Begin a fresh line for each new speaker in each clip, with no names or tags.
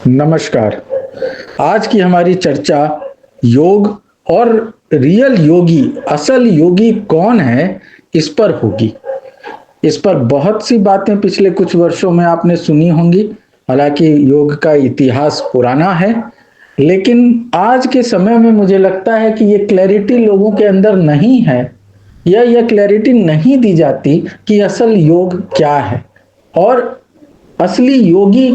नमस्कार। आज की हमारी चर्चा योग और रियल योगी, असल योगी कौन है, इस पर होगी। इस पर बहुत सी बातें पिछले कुछ वर्षों में आपने सुनी होंगी। हालांकि योग का इतिहास पुराना है, लेकिन आज के समय में मुझे लगता है कि ये क्लैरिटी लोगों के अंदर नहीं है, या यह क्लैरिटी नहीं दी जाती कि असल योग क्या है और असली योगी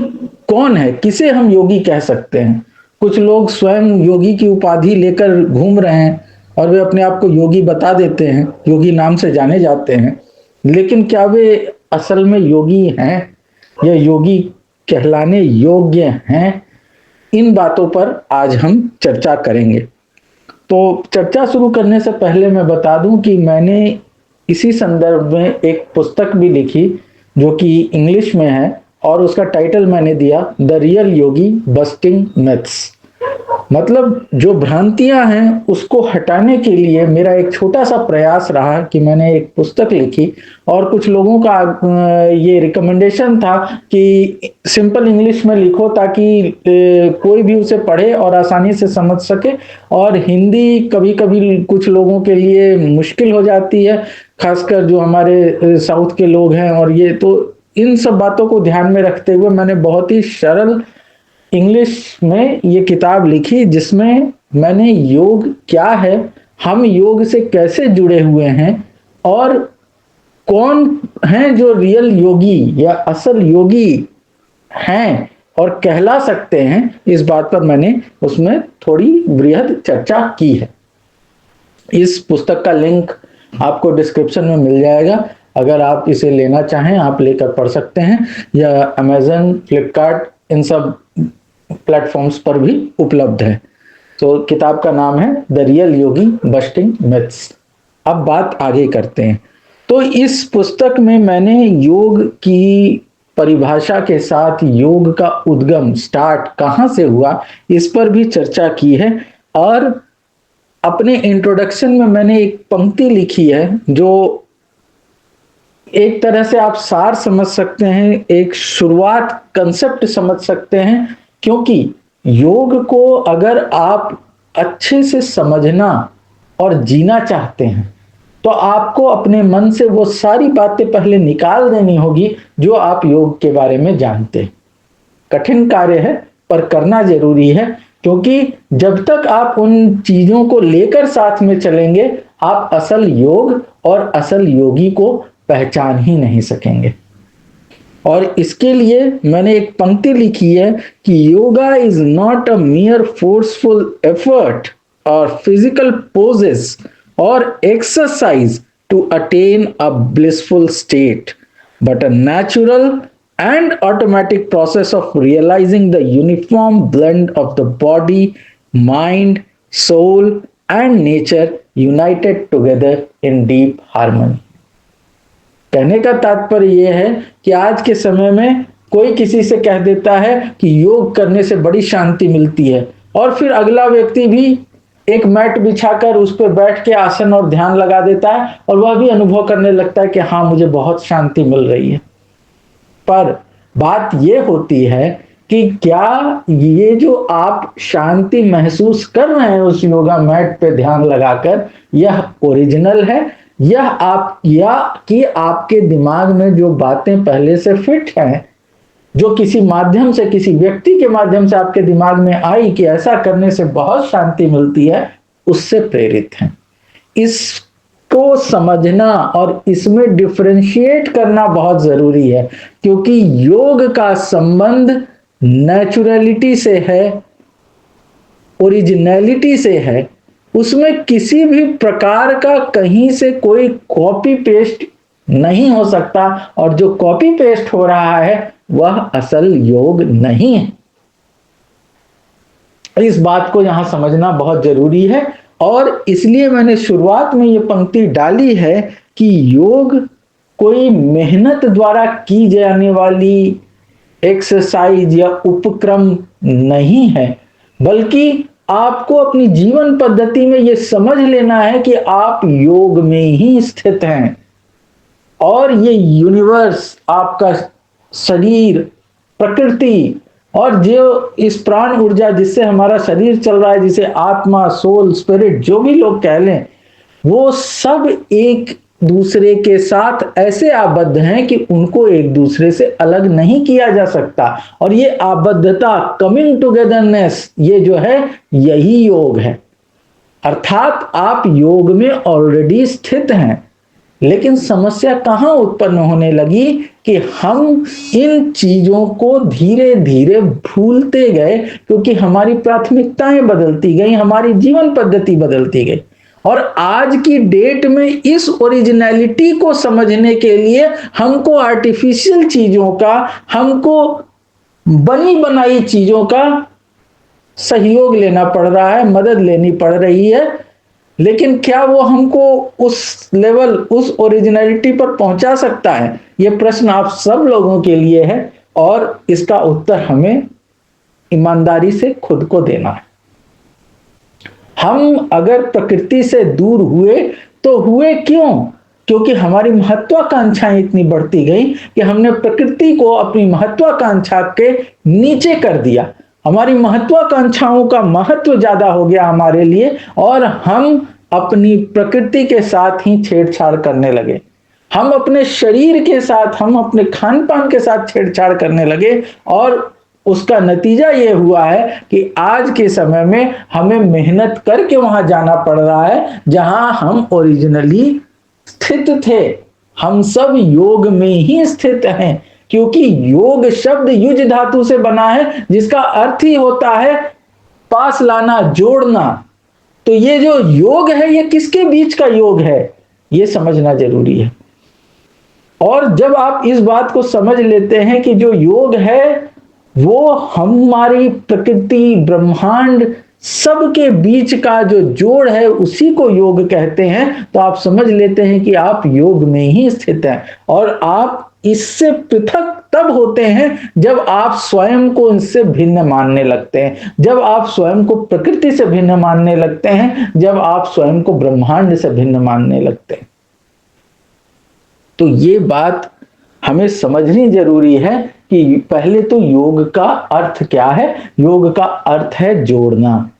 कौन है, किसे हम योगी कह सकते हैं। कुछ लोग स्वयं योगी की उपाधि लेकर घूम रहे हैं और वे अपने आप को योगी बता देते हैं, योगी नाम से जाने जाते हैं, लेकिन क्या वे असल में योगी हैं या योगी कहलाने योग्य हैं? इन बातों पर आज हम चर्चा करेंगे। तो चर्चा शुरू करने से पहले मैं बता दूं कि मैंने इसी संदर्भ में एक पुस्तक भी लिखी जो कि इंग्लिश में है, और उसका टाइटल मैंने दिया the real yogi busting myths. मतलब जो भ्रांतियां हैं उसको हटाने के लिए मेरा एक छोटा सा प्रयास रहा कि मैंने एक पुस्तक लिखी, और कुछ लोगों का ये रिकमेंडेशन था कि सिंपल इंग्लिश में लिखो ताकि कोई भी उसे पढ़े और आसानी से समझ सके। और हिंदी कभी कभी कुछ लोगों के लिए मुश्किल हो जाती है, खासकर जो हमारे साउथ के लोग हैं। और ये तो इन सब बातों को ध्यान में रखते हुए मैंने बहुत ही सरल इंग्लिश में ये किताब लिखी, जिसमें मैंने योग क्या है, हम योग से कैसे जुड़े हुए हैं, और कौन हैं जो रियल योगी या असल योगी हैं और कहला सकते हैं, इस बात पर मैंने उसमें थोड़ी बृहद चर्चा की है। इस पुस्तक का लिंक आपको डिस्क्रिप्शन में मिल जाएगा। अगर आप इसे लेना चाहें आप लेकर पढ़ सकते हैं, या अमेजन, फ्लिपकार्ट, इन सब प्लेटफॉर्म्स पर भी उपलब्ध है। तो किताब का नाम है the real yogi busting myths. अब बात आगे करते हैं। तो इस पुस्तक में मैंने योग की परिभाषा के साथ योग का उद्गम, स्टार्ट कहां से हुआ, इस पर भी चर्चा की है। और अपने इंट्रोडक्शन में मैंने एक पंक्ति लिखी है जो एक तरह से आप सार समझ सकते हैं, एक शुरुआत, कंसेप्ट समझ सकते हैं। क्योंकि योग को अगर आप अच्छे से समझना और जीना चाहते हैं तो आपको अपने मन से वो सारी बातें पहले निकाल देनी होगी जो आप योग के बारे में जानते हैं। कठिन कार्य है पर करना जरूरी है, क्योंकि जब तक आप उन चीजों को लेकर साथ में चलेंगे आप असल योग और असल योगी को पहचान ही नहीं सकेंगे। और इसके लिए मैंने एक पंक्ति लिखी है कि yoga is not a mere forceful effort और फिजिकल पोजेस और exercise to attain a blissful state, but a natural and automatic process of realizing the uniform blend of the body, mind, soul and nature united together in deep harmony। कहने का तात्पर्य यह है कि आज के समय में कोई किसी से कह देता है कि योग करने से बड़ी शांति मिलती है, और फिर अगला व्यक्ति भी एक मैट बिछाकर उस पर बैठ के आसन और ध्यान लगा देता है और वह भी अनुभव करने लगता है कि हाँ मुझे बहुत शांति मिल रही है। पर बात यह होती है कि क्या ये जो आप शांति महसूस कर रहे हैं उस योगा मैट पे ध्यान लगाकर, यह ओरिजिनल है, यह आप या कि आपके दिमाग में जो बातें पहले से फिट हैं, जो किसी माध्यम से, किसी व्यक्ति के माध्यम से आपके दिमाग में आई कि ऐसा करने से बहुत शांति मिलती है, उससे प्रेरित हैं। इसको समझना और इसमें डिफरेंशिएट करना बहुत जरूरी है, क्योंकि योग का संबंध नेचुरलिटी से है, ओरिजिनलिटी से है। उसमें किसी भी प्रकार का कहीं से कोई कॉपी पेस्ट नहीं हो सकता, और जो कॉपी पेस्ट हो रहा है वह असल योग नहीं है। इस बात को यहां समझना बहुत जरूरी है, और इसलिए मैंने शुरुआत में यह पंक्ति डाली है कि योग कोई मेहनत द्वारा की जाने वाली एक्सरसाइज या उपक्रम नहीं है, बल्कि आपको अपनी जीवन पद्धति में यह समझ लेना है कि आप योग में ही स्थित हैं, और ये यूनिवर्स, आपका शरीर, प्रकृति, और जो इस प्राण ऊर्जा जिससे हमारा शरीर चल रहा है, जिसे आत्मा, सोल, स्पिरिट जो भी लोग कह लें, वो सब एक दूसरे के साथ ऐसे आबद्ध हैं कि उनको एक दूसरे से अलग नहीं किया जा सकता। और ये आबद्धता, कमिंग टुगेदरनेस, ये जो है यही योग है। अर्थात आप योग में ऑलरेडी स्थित हैं, लेकिन समस्या कहां उत्पन्न होने लगी कि हम इन चीजों को धीरे धीरे भूलते गए, क्योंकि हमारी प्राथमिकताएं बदलती गई, हमारी जीवन पद्धति बदलती गई। और आज की डेट में इस ओरिजिनलिटी को समझने के लिए हमको आर्टिफिशियल चीजों का, हमको बनी बनाई चीजों का सहयोग लेना पड़ रहा है, मदद लेनी पड़ रही है। लेकिन क्या वो हमको उस लेवल, उस ओरिजिनलिटी पर पहुंचा सकता है? ये प्रश्न आप सब लोगों के लिए है, और इसका उत्तर हमें ईमानदारी से खुद को देना है। हम अगर प्रकृति से दूर हुए तो हुए क्यों? क्योंकि हमारी महत्वाकांक्षाएं इतनी बढ़ती गई कि हमने प्रकृति को अपनी महत्वाकांक्षा के नीचे कर दिया। हमारी महत्वाकांक्षाओं का महत्व ज्यादा हो गया हमारे लिए, और हम अपनी प्रकृति के साथ ही छेड़छाड़ करने लगे। हम अपने शरीर के साथ, हम अपने खान पान के साथ छेड़छाड़ करने लगे, और उसका नतीजा ये हुआ है कि आज के समय में हमें मेहनत करके वहां जाना पड़ रहा है जहां हम ओरिजिनली स्थित थे। हम सब योग में ही स्थित हैं, क्योंकि योग शब्द युज धातु से बना है, जिसका अर्थ ही होता है पास लाना, जोड़ना। तो ये जो योग है, ये किसके बीच का योग है, ये समझना जरूरी है। और जब आप इस बात को समझ लेते हैं कि जो योग है वो हमारी प्रकृति, ब्रह्मांड, सबके बीच का जो जोड़ है, उसी को योग कहते हैं, तो आप समझ लेते हैं कि आप योग में ही स्थित हैं। और आप इससे पृथक तब होते हैं जब आप स्वयं को इससे भिन्न मानने लगते हैं, जब आप स्वयं को प्रकृति से भिन्न मानने लगते हैं, जब आप स्वयं को ब्रह्मांड से भिन्न मानने लगते हैं। तो ये बात हमें समझनी जरूरी है कि पहले तो योग का अर्थ क्या है। योग का अर्थ है जोड़ना,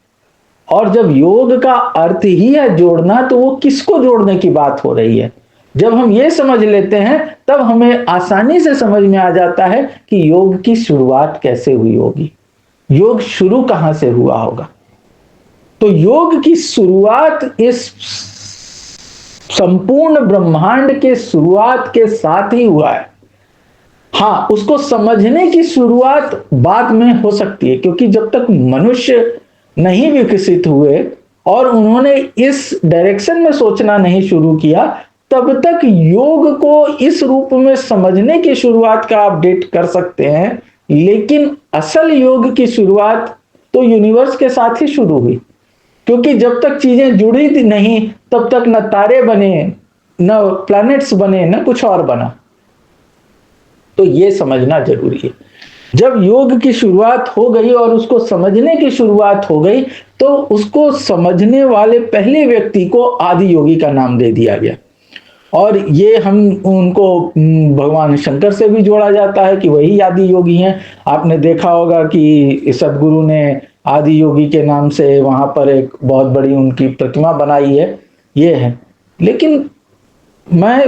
और जब योग का अर्थ ही है जोड़ना, तो वो किसको जोड़ने की बात हो रही है। जब हम ये समझ लेते हैं, तब हमें आसानी से समझ में आ जाता है कि योग की शुरुआत कैसे हुई होगी, योग शुरू कहां से हुआ होगा। तो योग की शुरुआत इस संपूर्ण ब्रह्मांड के शुरुआत के साथ ही हुआ है। हाँ, उसको समझने की शुरुआत बाद में हो सकती है, क्योंकि जब तक मनुष्य नहीं विकसित हुए और उन्होंने इस डायरेक्शन में सोचना नहीं शुरू किया, तब तक योग को इस रूप में समझने की शुरुआत का आप डेट कर सकते हैं। लेकिन असल योग की शुरुआत तो यूनिवर्स के साथ ही शुरू हुई, क्योंकि जब तक चीजें जुड़ी थी नहीं, तब तक न तारे बने, न प्लैनेट्स बने, न कुछ और बना। तो ये समझना जरूरी है। जब योग की शुरुआत हो गई और उसको समझने की शुरुआत हो गई, तो उसको समझने वाले पहले व्यक्ति को आदि योगी का नाम दे दिया गया। और ये हम उनको भगवान शंकर से भी जोड़ा जाता है कि वही आदि योगी हैं। आपने देखा होगा कि सदगुरु ने आदि योगी के नाम से वहां पर एक बहुत बड़ी उनकी प्रतिमा बनाई है, ये है। लेकिन मैं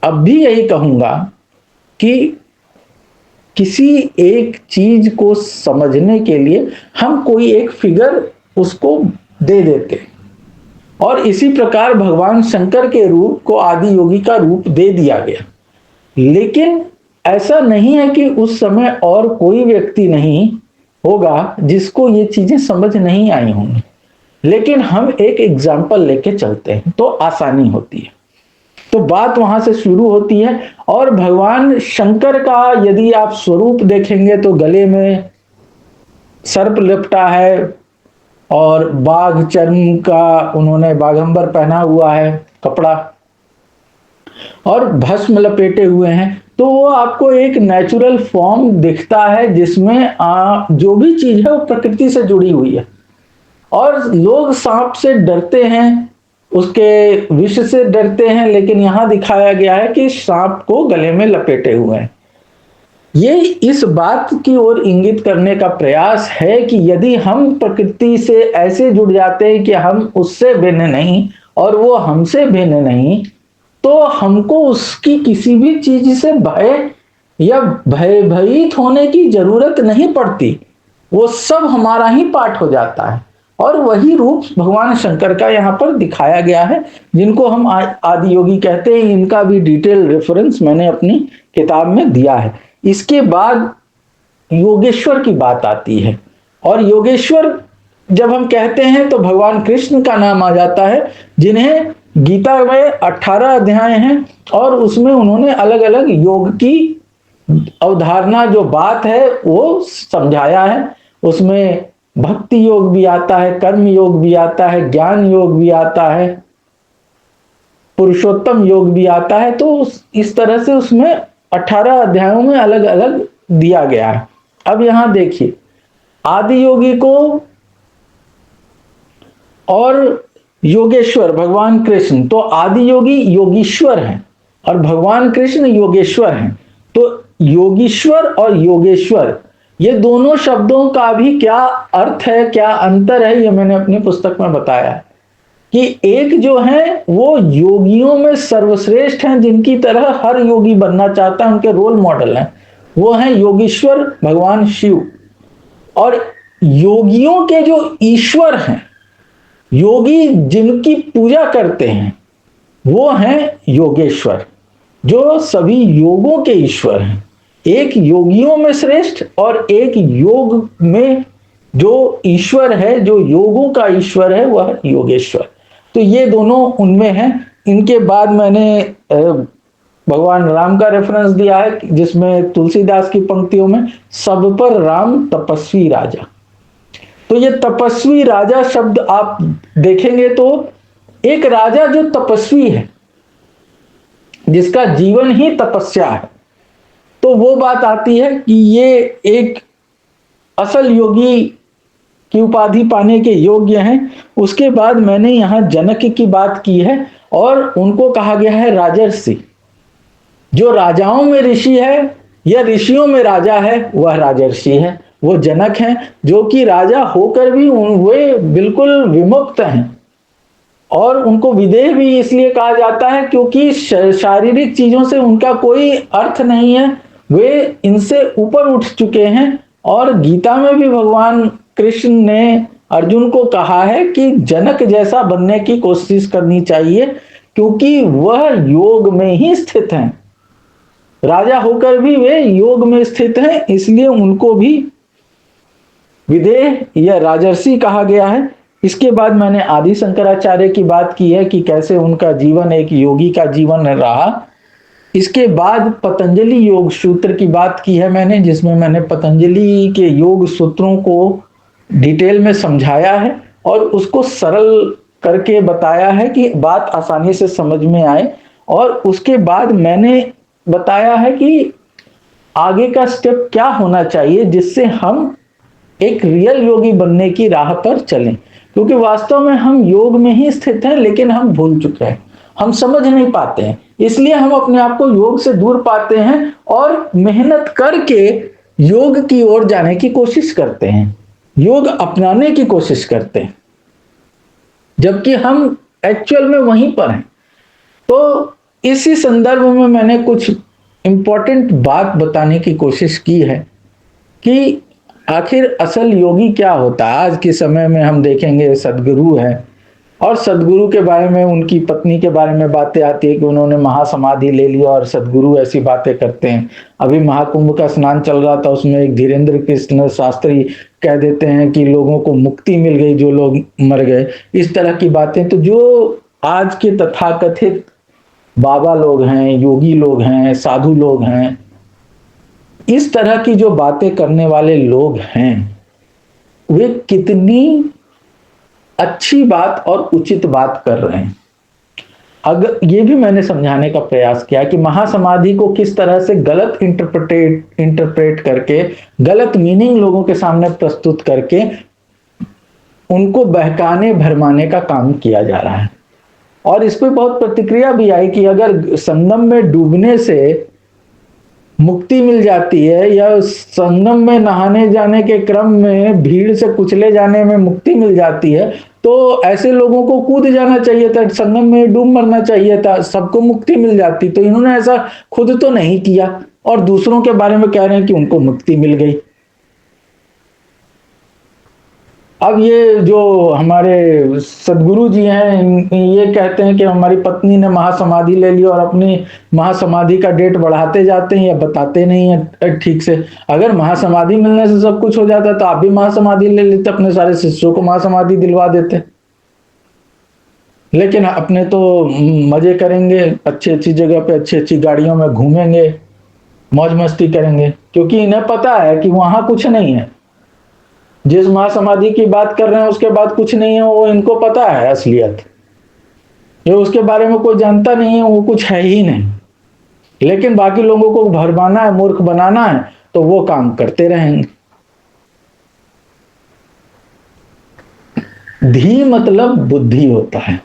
अब भी यही कहूंगा कि किसी एक चीज को समझने के लिए हम कोई एक फिगर उसको दे देते, और इसी प्रकार भगवान शंकर के रूप को आदि योगी का रूप दे दिया गया। लेकिन ऐसा नहीं है कि उस समय और कोई व्यक्ति नहीं होगा जिसको ये चीजें समझ नहीं आई होंगी। लेकिन हम एक एग्जाम्पल लेके चलते हैं तो आसानी होती है। तो बात वहां से शुरू होती है। और भगवान शंकर का यदि आप स्वरूप देखेंगे तो गले में सर्प लिपटा है, और बाघ चर्म का उन्होंने बाघंबर पहना हुआ है कपड़ा, और भस्म लपेटे हुए हैं। तो वो आपको एक नेचुरल फॉर्म दिखता है जिसमें जो भी चीज है वो प्रकृति से जुड़ी हुई है। और लोग सांप से डरते हैं, उसके विष से डरते हैं, लेकिन यहां दिखाया गया है कि सांप को गले में लपेटे हुए हैं। ये इस बात की ओर इंगित करने का प्रयास है कि यदि हम प्रकृति से ऐसे जुड़ जाते हैं कि हम उससे भिन्न नहीं और वो हमसे भिन्न नहीं, तो हमको उसकी किसी भी चीज से भय या भयभीत होने की जरूरत नहीं पड़ती। वो सब हमारा ही पाठ हो जाता है। और वही रूप भगवान शंकर का यहाँ पर दिखाया गया है, जिनको हम आदि योगी कहते हैं। इनका भी डिटेल रेफरेंस मैंने अपनी किताब में दिया है। इसके बाद योगेश्वर की बात आती है, और योगेश्वर जब हम कहते हैं तो भगवान कृष्ण का नाम आ जाता है, जिन्हें गीता में 18 अध्याय हैं और उसमें उन्होंने अलग अलग योग की अवधारणा जो बात है वो समझाया है। उसमें भक्ति योग भी आता है, कर्म योग भी आता है, ज्ञान योग भी आता है, पुरुषोत्तम योग भी आता है। तो इस तरह से उसमें 18 अध्यायों में अलग अलग दिया गया है। अब यहां देखिए, आदि योगी को और योगेश्वर भगवान कृष्ण, तो आदि योगी योगीश्वर हैं और भगवान कृष्ण योगेश्वर हैं। तो योगीश्वर और योगेश्वर, ये दोनों शब्दों का भी क्या अर्थ है, क्या अंतर है, ये मैंने अपनी पुस्तक में बताया है कि एक जो है वो योगियों में सर्वश्रेष्ठ हैं, जिनकी तरह हर योगी बनना चाहता है, उनके रोल मॉडल हैं, वो हैं योगीश्वर भगवान शिव। और योगियों के जो ईश्वर हैं, योगी जिनकी पूजा करते हैं, वो हैं योगेश्वर, जो सभी योगों के ईश्वर हैं। एक योगियों में श्रेष्ठ और एक योग में जो ईश्वर है, जो योगों का ईश्वर है, वह योगेश्वर। तो ये दोनों उनमें हैं। इनके बाद मैंने भगवान राम का रेफरेंस दिया है, जिसमें तुलसीदास की पंक्तियों में सब पर राम तपस्वी राजा। तो ये तपस्वी राजा शब्द आप देखेंगे तो एक राजा जो तपस्वी है, जिसका जीवन ही तपस्या है, तो वो बात आती है कि ये एक असल योगी की उपाधि पाने के योग्य हैं। उसके बाद मैंने यहां जनक की बात की है और उनको कहा गया है राजर्षि। जो राजाओं में ऋषि है या ऋषियों में राजा है, वह राजर्षि है, वो जनक हैं, जो कि राजा होकर भी वे बिल्कुल विमुक्त हैं। और उनको विदेह भी इसलिए कहा जाता है क्योंकि शारीरिक चीजों से उनका कोई अर्थ नहीं है, वे इनसे ऊपर उठ चुके हैं। और गीता में भी भगवान कृष्ण ने अर्जुन को कहा है कि जनक जैसा बनने की कोशिश करनी चाहिए, क्योंकि वह योग में ही स्थित हैं। राजा होकर भी वे योग में स्थित हैं, इसलिए उनको भी विदेह या राजर्षि कहा गया है। इसके बाद मैंने आदि शंकराचार्य की बात की है कि कैसे उनका जीवन एक योगी का जीवन रहा। इसके बाद पतंजलि योग सूत्र की बात की है मैंने, जिसमें मैंने पतंजलि के योग सूत्रों को डिटेल में समझाया है और उसको सरल करके बताया है कि बात आसानी से समझ में आए। और उसके बाद मैंने बताया है कि आगे का स्टेप क्या होना चाहिए, जिससे हम एक रियल योगी बनने की राह पर चलें। क्योंकि वास्तव में हम योग में ही स्थित हैं, लेकिन हम भूल चुके हैं, हम समझ नहीं पाते हैं, इसलिए हम अपने आप को योग से दूर पाते हैं और मेहनत करके योग की ओर जाने की कोशिश करते हैं, योग अपनाने की कोशिश करते हैं, जबकि हम एक्चुअल में वहीं पर हैं। तो इसी संदर्भ में मैंने कुछ इंपॉर्टेंट बात बताने की कोशिश की है कि आखिर असल योगी क्या होता है। आज के समय में हम देखेंगे सदगुरु है, और सदगुरु के बारे में उनकी पत्नी के बारे में बातें आती है कि उन्होंने महासमाधि ले लिया, और सदगुरु ऐसी बातें करते हैं। अभी महाकुंभ का स्नान चल रहा था, उसमें एक धीरेन्द्र कृष्ण शास्त्री कह देते हैं कि लोगों को मुक्ति मिल गई जो लोग मर गए, इस तरह की बातें। तो जो आज के तथाकथित बाबा लोग हैं, योगी लोग हैं, साधु लोग हैं, इस तरह की जो बातें करने वाले लोग हैं, वे कितनी अच्छी बात और उचित बात कर रहे हैं। अगर ये भी मैंने समझाने का प्रयास किया कि महासमाधि को किस तरह से गलत इंटरप्रेट करके, गलत मीनिंग लोगों के सामने प्रस्तुत करके उनको बहकाने भरमाने का काम किया जा रहा है। और इस पे बहुत प्रतिक्रिया भी आई कि अगर संगम में डूबने से मुक्ति मिल जाती है, या संगम में नहाने जाने के क्रम में भीड़ से कुचले जाने में मुक्ति मिल जाती है, तो ऐसे लोगों को कूद जाना चाहिए था, संगम में डूब मरना चाहिए था, सबको मुक्ति मिल जाती। तो इन्होंने ऐसा खुद तो नहीं किया और दूसरों के बारे में कह रहे हैं कि उनको मुक्ति मिल गई। अब ये जो हमारे सदगुरु जी हैं, ये कहते हैं कि हमारी पत्नी ने महासमाधि ले ली, और अपनी महासमाधि का डेट बढ़ाते जाते हैं या बताते नहीं है ठीक से। अगर महासमाधि मिलने से सब कुछ हो जाता तो आप भी महासमाधि ले लेते, अपने सारे शिष्यों को महासमाधि दिलवा देते। लेकिन अपने तो मजे करेंगे, अच्छी अच्छी जगह पे अच्छी अच्छी गाड़ियों में घूमेंगे, मौज मस्ती करेंगे, क्योंकि इन्हें पता है कि वहां कुछ नहीं है। जिस महासमाधि की बात कर रहे हैं उसके बाद कुछ नहीं है, वो इनको पता है असलियत। ये उसके बारे में कोई जानता नहीं है, वो कुछ है ही नहीं। लेकिन बाकी लोगों को भरमाना है, मूर्ख बनाना है, तो वो काम करते रहेंगे। धी मतलब बुद्धि होता है।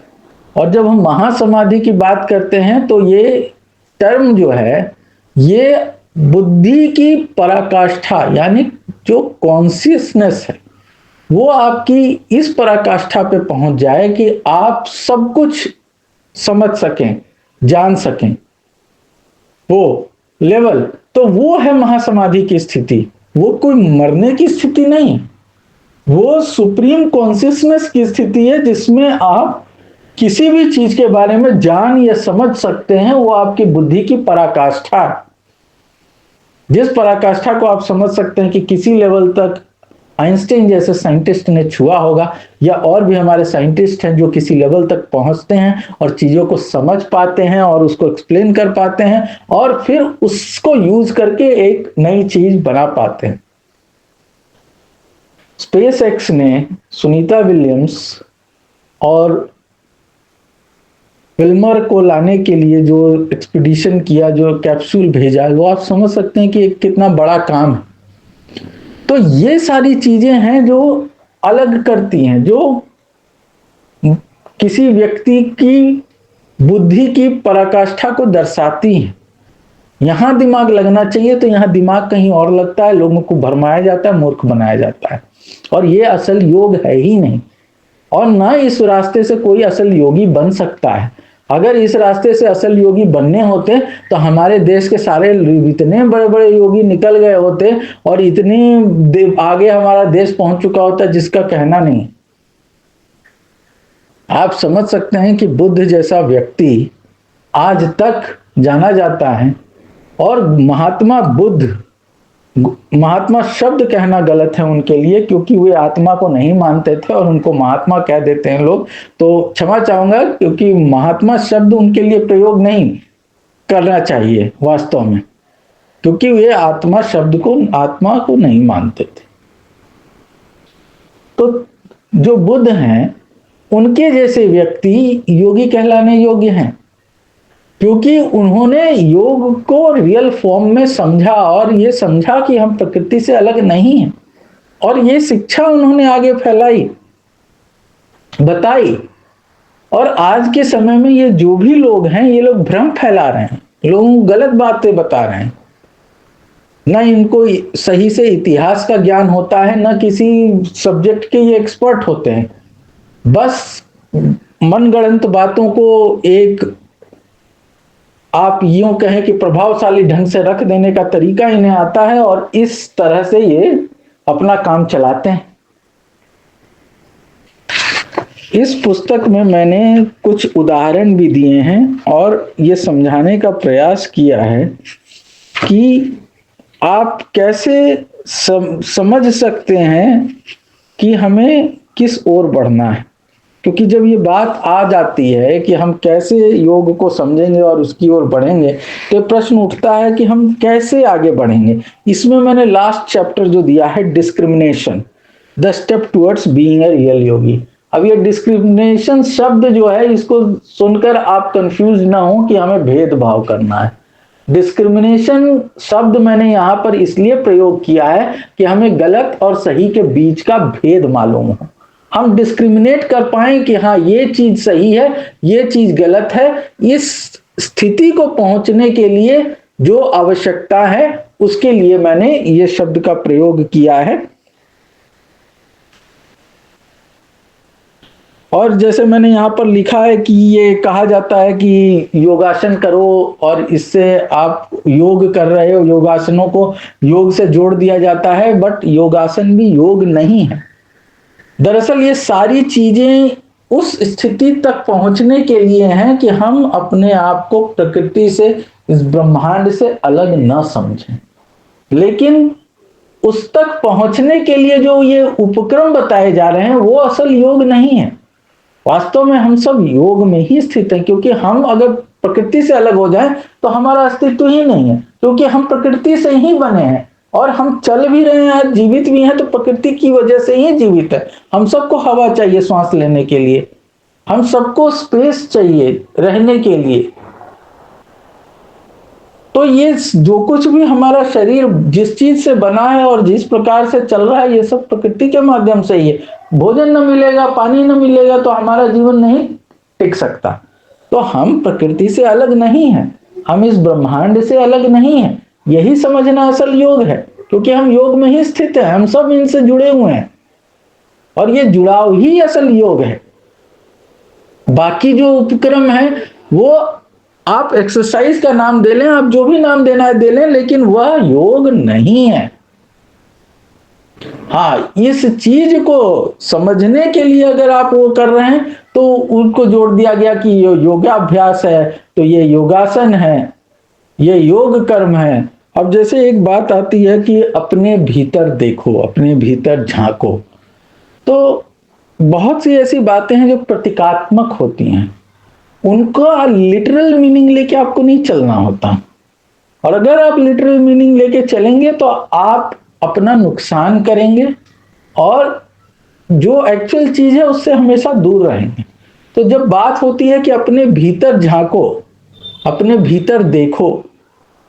और जब हम महासमाधि की बात करते हैं तो ये टर्म जो है, ये बुद्धि की पराकाष्ठा, यानी जो कॉन्शियसनेस है वो आपकी इस पराकाष्ठा पे पहुंच जाए कि आप सब कुछ समझ सकें, जान सकें, वो लेवल, तो वो है महासमाधि की स्थिति। वो कोई मरने की स्थिति नहीं, वो सुप्रीम कॉन्शियसनेस की स्थिति है, जिसमें आप किसी भी चीज के बारे में जान या समझ सकते हैं। वो आपकी बुद्धि की पराकाष्ठा, जिस पराकाष्ठा को आप समझ सकते हैं कि किसी लेवल तक आइंस्टाइन जैसे साइंटिस्ट ने छुआ होगा, या और भी हमारे साइंटिस्ट हैं जो किसी लेवल तक पहुंचते हैं और चीजों को समझ पाते हैं और उसको एक्सप्लेन कर पाते हैं और फिर उसको यूज करके एक नई चीज बना पाते हैं। स्पेस एक्स ने सुनीता विलियम्स और विल्मर को लाने के लिए जो एक्सपीडिशन किया, जो कैप्सूल भेजा, वो आप समझ सकते हैं कि कितना बड़ा काम है। तो ये सारी चीजें हैं जो अलग करती हैं, जो किसी व्यक्ति की बुद्धि की पराकाष्ठा को दर्शाती हैं। यहां दिमाग लगना चाहिए तो यहां दिमाग कहीं और लगता है, लोगों को भरमाया जाता है, मूर्ख बनाया जाता है, और ये असल योग है ही नहीं। और ना इस रास्ते से कोई असल योगी बन सकता है। अगर इस रास्ते से असल योगी बनने होते तो हमारे देश के सारे इतने बड़े बड़े योगी निकल गए होते और इतने आगे हमारा देश पहुंच चुका होता जिसका कहना नहीं। आप समझ सकते हैं कि बुद्ध जैसा व्यक्ति आज तक जाना जाता है, और महात्मा बुद्ध, महात्मा शब्द कहना गलत है उनके लिए, क्योंकि वे आत्मा को नहीं मानते थे और उनको महात्मा कह देते हैं लोग, तो क्षमा चाहूंगा, क्योंकि महात्मा शब्द उनके लिए प्रयोग नहीं करना चाहिए वास्तव में, क्योंकि वे आत्मा शब्द को, आत्मा को नहीं मानते थे। तो जो बुद्ध हैं उनके जैसे व्यक्ति योगी कहलाने योग्य हैं, क्योंकि उन्होंने योग को रियल फॉर्म में समझा और ये समझा कि हम प्रकृति से अलग नहीं हैं, और ये शिक्षा उन्होंने आगे फैलाई, बताई। और आज के समय में ये जो भी लोग हैं, ये लोग भ्रम फैला रहे हैं, लोगों को गलत बातें बता रहे हैं, ना इनको सही से इतिहास का ज्ञान होता है, ना किसी सब्जेक्ट के ये एक्सपर्ट होते हैं। बस मनगढ़ंत बातों को एक, आप यूं कहें कि प्रभावशाली ढंग से रख देने का तरीका इन्हें आता है, और इस तरह से ये अपना काम चलाते हैं। इस पुस्तक में मैंने कुछ उदाहरण भी दिए हैं और ये समझाने का प्रयास किया है कि आप कैसे समझ सकते हैं कि हमें किस ओर बढ़ना है। क्योंकि जब ये बात आ जाती है कि हम कैसे योग को समझेंगे और उसकी ओर बढ़ेंगे, तो प्रश्न उठता है कि हम कैसे आगे बढ़ेंगे। इसमें मैंने लास्ट चैप्टर जो दिया है, discrimination, the step towards being a real yogi. अब ये डिस्क्रिमिनेशन शब्द जो है, इसको सुनकर आप कंफ्यूज ना हो कि हमें भेदभाव करना है। डिस्क्रिमिनेशन शब्द मैंने यहां पर इसलिए प्रयोग किया है कि हमें गलत और सही के बीच का भेद मालूम हो, हम डिस्क्रिमिनेट कर पाए कि हाँ ये चीज सही है, ये चीज गलत है। इस स्थिति को पहुंचने के लिए जो आवश्यकता है उसके लिए मैंने ये शब्द का प्रयोग किया है। और जैसे मैंने यहां पर लिखा है कि ये कहा जाता है कि योगासन करो और इससे आप योग कर रहे हो, योगासनों को योग से जोड़ दिया जाता है, बट योगासन भी योग नहीं है। दरअसल ये सारी चीजें उस स्थिति तक पहुंचने के लिए हैं कि हम अपने आप को प्रकृति से, इस ब्रह्मांड से अलग न समझें। लेकिन उस तक पहुंचने के लिए जो ये उपक्रम बताए जा रहे हैं वो असल योग नहीं है। वास्तव में हम सब योग में ही स्थित हैं, क्योंकि हम अगर प्रकृति से अलग हो जाएं तो हमारा अस्तित्व ही नहीं है, क्योंकि हम प्रकृति से ही बने हैं और हम चल भी रहे हैं, जीवित भी हैं तो प्रकृति की वजह से ही जीवित है। हम सबको हवा चाहिए सांस लेने के लिए, हम सबको स्पेस चाहिए रहने के लिए। तो ये जो कुछ भी हमारा शरीर जिस चीज से बना है और जिस प्रकार से चल रहा है, ये सब प्रकृति के माध्यम से ही है। भोजन न मिलेगा, पानी न मिलेगा तो हमारा जीवन नहीं टिक सकता। तो हम प्रकृति से अलग नहीं हैं, हम इस ब्रह्मांड से अलग नहीं हैं। यही समझना असल योग है, क्योंकि हम योग में ही स्थित हैं, हम सब इनसे जुड़े हुए हैं और ये जुड़ाव ही असल योग है। बाकी जो उपक्रम है वो आप एक्सरसाइज का नाम दे लें, आप जो भी नाम देना है दे लें, लेकिन वह योग नहीं है। हाँ, इस चीज को समझने के लिए अगर आप वो कर रहे हैं तो उनको जोड़ दिया गया कि ये योगाभ्यास है, तो ये योगासन है, ये योग कर्म है। अब जैसे एक बात आती है कि अपने भीतर देखो, अपने भीतर झांको, तो बहुत सी ऐसी बातें हैं जो प्रतीकात्मक होती हैं, उनका लिटरल मीनिंग लेके आपको नहीं चलना होता। और अगर आप लिटरल मीनिंग लेके चलेंगे तो आप अपना नुकसान करेंगे और जो एक्चुअल चीज है उससे हमेशा दूर रहेंगे। तो जब बात होती है कि अपने भीतर झांको, अपने भीतर देखो,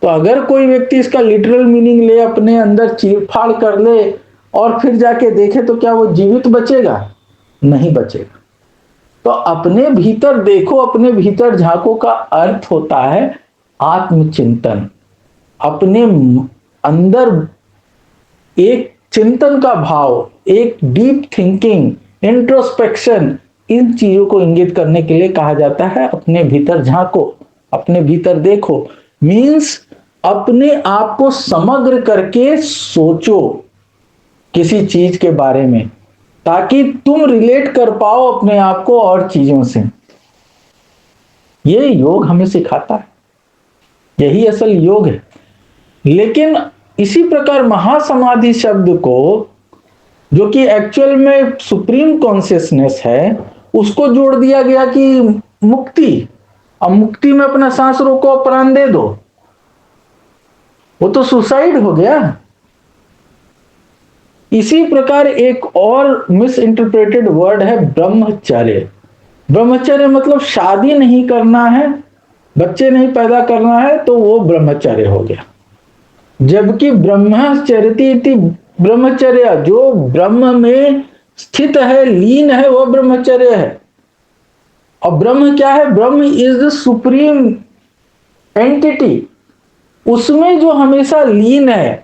तो अगर कोई व्यक्ति इसका लिटरल मीनिंग ले, अपने अंदर चीरफाड़ कर ले और फिर जाके देखे, तो क्या वो जीवित बचेगा? नहीं बचेगा। तो अपने भीतर देखो, अपने भीतर झांको का अर्थ होता है आत्मचिंतन, अपने अंदर एक चिंतन का भाव, एक डीप थिंकिंग, इंट्रोस्पेक्शन, इन चीजों को इंगित करने के लिए कहा जाता है अपने भीतर झांको, अपने भीतर देखो। मींस अपने आप को समग्र करके सोचो किसी चीज के बारे में, ताकि तुम रिलेट कर पाओ अपने आप को और चीजों से। ये योग हमें सिखाता है, यही असल योग है। लेकिन इसी प्रकार महासमाधि शब्द को, जो कि एक्चुअल में सुप्रीम कॉन्शियसनेस है, उसको जोड़ दिया गया कि मुक्ति। अब मुक्ति में अपना सांस रोको, प्राण दे दो, वो तो सुसाइड हो गया। इसी प्रकार एक और मिस इंटरप्रेटेड वर्ड है ब्रह्मचर्य। ब्रह्मचर्य मतलब शादी नहीं करना है, बच्चे नहीं पैदा करना है, तो वो ब्रह्मचर्य हो गया। जबकि ब्रह्मचर्यति, ब्रह्मचर्य जो ब्रह्म में स्थित है, लीन है, वो ब्रह्मचर्य है। और ब्रह्म क्या है? ब्रह्म इज द सुप्रीम एंटिटी, उसमें जो हमेशा लीन है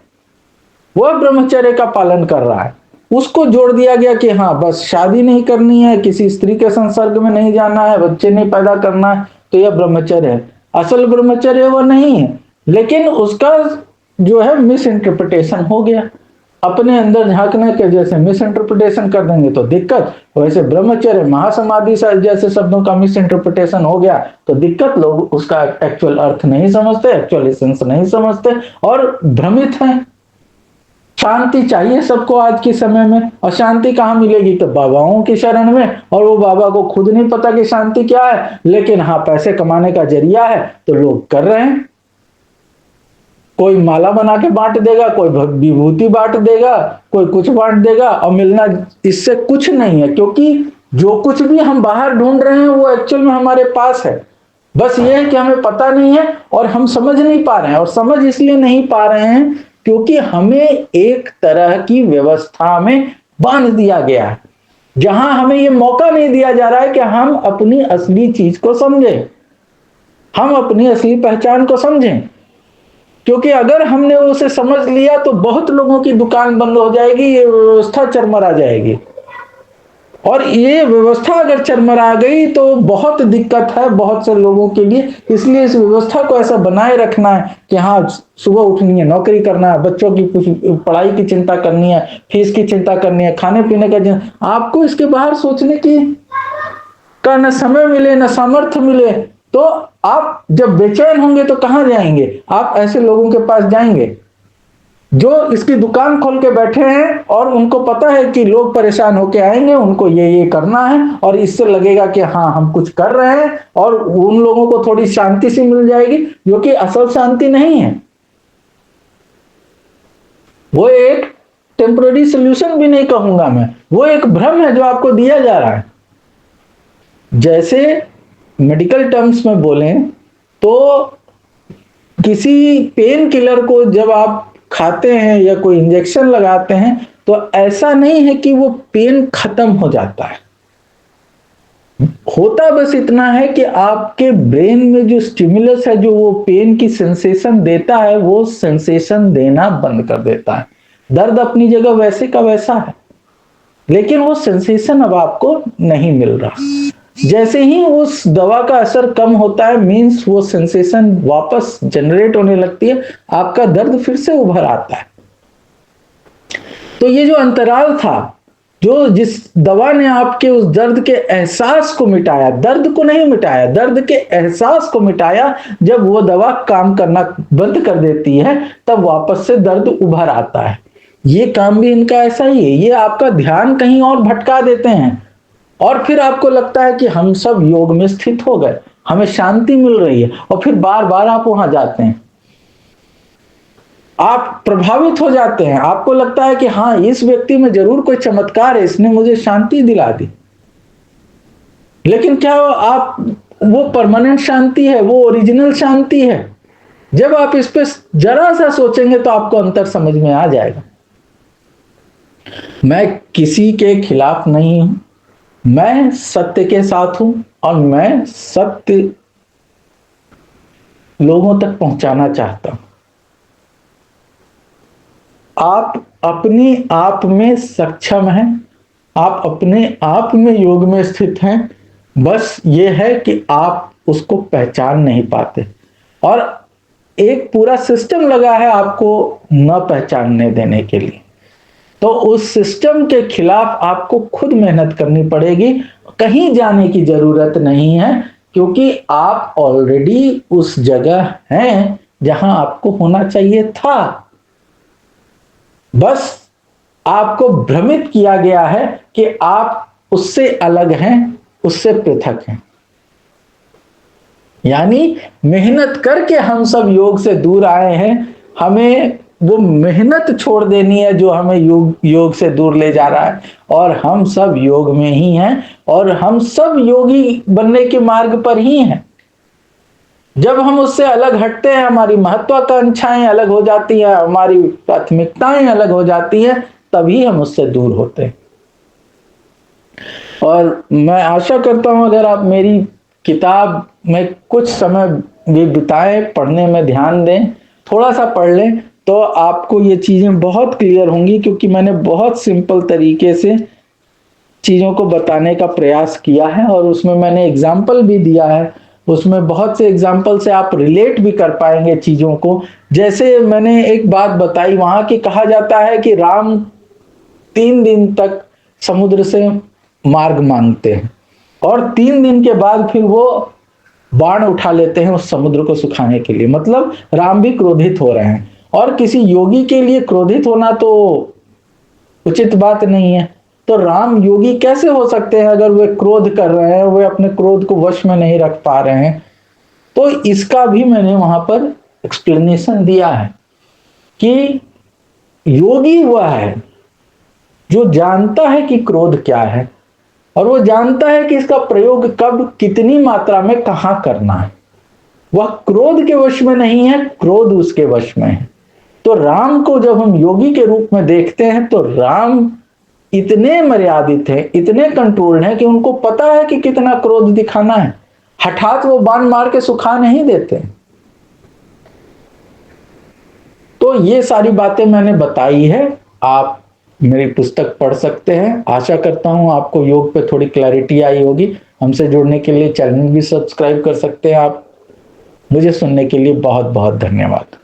वह ब्रह्मचर्य का पालन कर रहा है। उसको जोड़ दिया गया कि हाँ बस शादी नहीं करनी है, किसी स्त्री के संसर्ग में नहीं जाना है, बच्चे नहीं पैदा करना है, तो यह ब्रह्मचर्य है। असल ब्रह्मचर्य वो नहीं है, लेकिन उसका जो है मिस इंटरप्रिटेशन हो गया। अपने अंदर झांकने के जैसे मिस इंटरप्रिटेशन कर देंगे तो दिक्कत, वैसे ब्रह्मचर्य महासमाधि जैसे शब्दों का मिस इंटरप्रिटेशन हो गया तो दिक्कत। लोग उसका एक्चुअल अर्थ नहीं समझते, एक्चुअल एसेंस नहीं समझते और भ्रमित हैं। शांति चाहिए सबको आज के समय में, और शांति कहाँ मिलेगी? तो बाबाओं की शरण में, और वो बाबा को खुद नहीं पता कि शांति क्या है, लेकिन हाँ पैसे कमाने का जरिया है तो लोग कर रहे हैं। कोई माला बना के बांट देगा, कोई विभूति बांट देगा, कोई कुछ बांट देगा, और मिलना इससे कुछ नहीं है, क्योंकि जो कुछ भी हम बाहर ढूंढ रहे हैं वो एक्चुअल में हमारे पास है। बस ये है कि हमें पता नहीं है और हम समझ नहीं पा रहे हैं। और समझ इसलिए नहीं पा रहे हैं क्योंकि हमें एक तरह की व्यवस्था में बांध दिया गया है, जहां हमें यह मौका नहीं दिया जा रहा है कि हम अपनी असली चीज को समझें, हम अपनी असली पहचान को समझें। क्योंकि अगर हमने उसे समझ लिया तो बहुत लोगों की दुकान बंद हो जाएगी, ये व्यवस्था चरमरा जाएगी। और ये व्यवस्था अगर चरमरा गई तो बहुत दिक्कत है बहुत से लोगों के लिए। इसलिए इस व्यवस्था को ऐसा बनाए रखना है कि हाँ, सुबह उठनी है, नौकरी करना है, बच्चों की कुछ पढ़ाई की चिंता करनी है, फीस की चिंता करनी है, खाने पीने का आपको इसके बाहर सोचने की का न समय मिले न सामर्थ्य मिले, तो आप जब बेचैन होंगे तो कहां जाएंगे? आप ऐसे लोगों के पास जाएंगे जो इसकी दुकान खोल के बैठे हैं और उनको पता है कि लोग परेशान होके आएंगे, उनको ये करना है, और इससे लगेगा कि हाँ हम कुछ कर रहे हैं, और उन लोगों को थोड़ी शांति सी मिल जाएगी, जो कि असल शांति नहीं है। वो एक टेम्पररी सोल्यूशन भी नहीं कहूंगा मैं, वो एक भ्रम है जो आपको दिया जा रहा है। जैसे मेडिकल टर्म्स में बोलें तो किसी पेन किलर को जब आप खाते हैं या कोई इंजेक्शन लगाते हैं तो ऐसा नहीं है कि वो पेन खत्म हो जाता है। होता बस इतना है कि आपके ब्रेन में जो स्टिमुलस है, जो वो पेन की सेंसेशन देता है, वो सेंसेशन देना बंद कर देता है। दर्द अपनी जगह वैसे का वैसा है, लेकिन वो सेंसेशन अब आपको नहीं मिल रहा। जैसे ही उस दवा का असर कम होता है, मींस वो सेंसेशन वापस जनरेट होने लगती है, आपका दर्द फिर से उभर आता है। तो ये जो अंतराल था, जो जिस दवा ने आपके उस दर्द के एहसास को मिटाया, दर्द को नहीं मिटाया, दर्द के एहसास को मिटाया, जब वो दवा काम करना बंद कर देती है तब वापस से दर्द उभर आता है। ये काम भी इनका ऐसा ही है, ये आपका ध्यान कहीं और भटका देते हैं और फिर आपको लगता है कि हम सब योग में स्थित हो गए, हमें शांति मिल रही है, और फिर बार बार आप वहां जाते हैं, आप प्रभावित हो जाते हैं, आपको लगता है कि हाँ इस व्यक्ति में जरूर कोई चमत्कार है, इसने मुझे शांति दिला दी। लेकिन क्या आप वो परमानेंट शांति है, वो ओरिजिनल शांति है? जब आप इस पे जरा सा सोचेंगे तो आपको अंतर समझ में आ जाएगा। मैं किसी के खिलाफ नहीं हूं, मैं सत्य के साथ हूं और मैं सत्य लोगों तक पहुंचाना चाहता हूं। आप अपने आप में सक्षम हैं, आप अपने आप में योग में स्थित हैं, बस ये है कि आप उसको पहचान नहीं पाते, और एक पूरा सिस्टम लगा है आपको न पहचानने देने के लिए। तो उस सिस्टम के खिलाफ आपको खुद मेहनत करनी पड़ेगी, कहीं जाने की जरूरत नहीं है, क्योंकि आप ऑलरेडी उस जगह हैं जहां आपको होना चाहिए था। बस आपको भ्रमित किया गया है कि आप उससे अलग हैं, उससे पृथक हैं। यानी मेहनत करके हम सब योग से दूर आए हैं, हमें वो मेहनत छोड़ देनी है जो हमें योग से दूर ले जा रहा है, और हम सब योग में ही हैं, और हम सब योगी बनने के मार्ग पर ही हैं। जब हम उससे अलग हटते हैं, हमारी महत्वाकांक्षाएं अलग हो जाती हैं, हमारी प्राथमिकताएं अलग हो जाती हैं, तभी हम उससे दूर होते हैं। और मैं आशा करता हूं अगर आप मेरी किताब में कुछ समय भी बिताएं, पढ़ने में ध्यान दें, थोड़ा सा पढ़ लें, तो आपको ये चीजें बहुत क्लियर होंगी, क्योंकि मैंने बहुत सिंपल तरीके से चीजों को बताने का प्रयास किया है, और उसमें मैंने एग्जाम्पल भी दिया है। उसमें बहुत से एग्जाम्पल से आप रिलेट भी कर पाएंगे चीजों को। जैसे मैंने एक बात बताई वहां की, कहा जाता है कि राम 3 दिन तक समुद्र से मार्ग मांगते हैं, और 3 दिन के बाद फिर वो बाण उठा लेते हैं उस समुद्र को सुखाने के लिए। मतलब राम भी क्रोधित हो रहे हैं, और किसी योगी के लिए क्रोधित होना तो उचित बात नहीं है। तो राम योगी कैसे हो सकते हैं अगर वे क्रोध कर रहे हैं, वे अपने क्रोध को वश में नहीं रख पा रहे हैं? तो इसका भी मैंने वहां पर एक्सप्लेनेशन दिया है कि योगी वह है जो जानता है कि क्रोध क्या है, और वो जानता है कि इसका प्रयोग कब, कितनी मात्रा में, कहां करना है। वह क्रोध के वश में नहीं है, क्रोध उसके वश में है। तो राम को जब हम योगी के रूप में देखते हैं तो राम इतने मर्यादित हैं, इतने कंट्रोल्ड हैं कि उनको पता है कि कितना क्रोध दिखाना है। हठात वो बाण मार के सुखा नहीं देते। तो ये सारी बातें मैंने बताई है, आप मेरी पुस्तक पढ़ सकते हैं। आशा करता हूं आपको योग पे थोड़ी क्लैरिटी आई होगी। हमसे जुड़ने के लिए चैनल भी सब्सक्राइब कर सकते हैं आप। मुझे सुनने के लिए बहुत बहुत धन्यवाद।